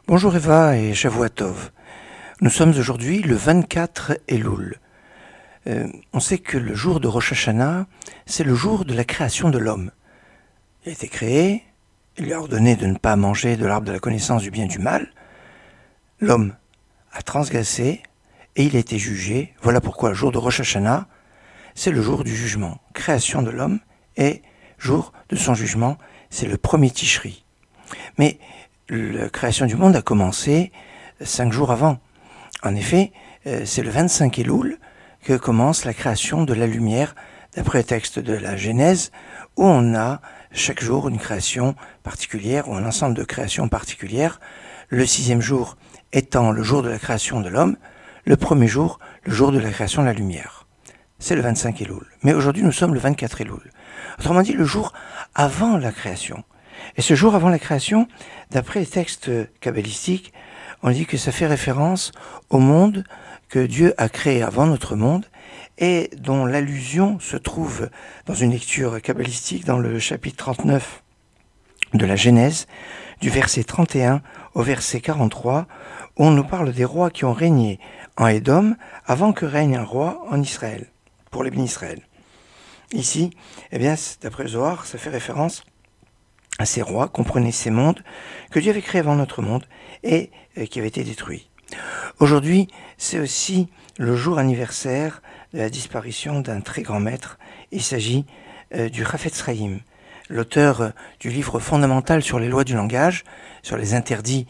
Bonjour Eva et Shavua Tov. Nous sommes aujourd'hui le 24 Elul. On sait que le jour de Rosh Hashanah, c'est le jour de la création de l'homme. Il a été créé, il lui a ordonné de ne pas manger de l'arbre de la connaissance du bien et du mal. L'homme a transgressé et il a été jugé. Voilà pourquoi le jour de Rosh Hashanah, c'est le jour du jugement. Création de l'homme et jour de son jugement, c'est le premier Tishri. Mais la création du monde a commencé 5 jours avant. En effet, c'est le 25 Elul que commence la création de la lumière, d'après le texte de la Genèse, où on a chaque jour une création particulière, ou un ensemble de créations particulières, le 6e jour étant le jour de la création de l'homme, le premier jour, le jour de la création de la lumière. C'est le 25 Elul. Mais aujourd'hui, nous sommes le 24 Elul. Autrement dit, le jour avant la création. Et ce jour avant la création, d'après les textes kabbalistiques, on dit que ça fait référence au monde que Dieu a créé avant notre monde et dont l'allusion se trouve dans une lecture kabbalistique dans le chapitre 39 de la Genèse, du verset 31 au verset 43, où on nous parle des rois qui ont régné en Édom avant que règne un roi en Israël, pour les bénis Israël. Ici, eh bien, d'après le Zohar, ça fait référence à ces rois, comprenez ces mondes que Dieu avait créés avant notre monde et qui avaient été détruits. Aujourd'hui, c'est aussi le jour anniversaire de la disparition d'un très grand maître. Il s'agit du Chafetz Chaim, l'auteur du livre fondamental sur les lois du langage, sur les interdits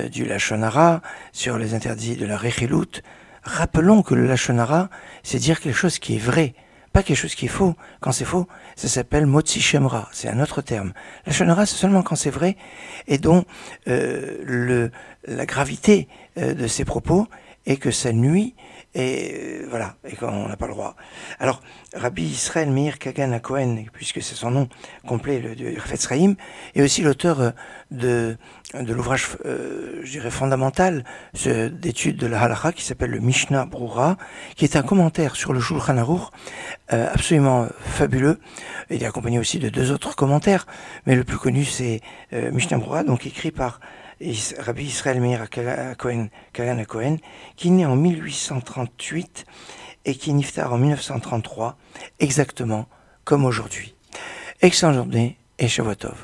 du Lashon Hara, sur les interdits de la Rechilut. Rappelons que le Lashon Hara, c'est dire quelque chose qui est vrai, pas quelque chose qui est faux. Quand c'est faux, ça s'appelle Motzi Shemra, c'est un autre terme. La Lashon Hara, c'est seulement quand c'est vrai, et dont la gravité de ses propos est que ça nuit, et voilà, et qu'on n'a pas le droit. Alors, Rabbi Israël Meir Kagan HaKohen, puisque c'est son nom complet, le Chafetz Chaim, est aussi l'auteur de l'ouvrage, je dirais, fondamental d'étude de la Halakha, qui s'appelle le Mishnah Brura, qui est un commentaire sur le Shulchan Aruch, absolument fabuleux. Il est accompagné aussi de 2 autres commentaires, mais le plus connu, c'est Mishnah Brura, donc écrit par Rabbi Israël Meir Kagan HaKohen, qui naît en 1838 et qui est niftar en 1933, exactement comme aujourd'hui. Excellente journée et Shavua Tov.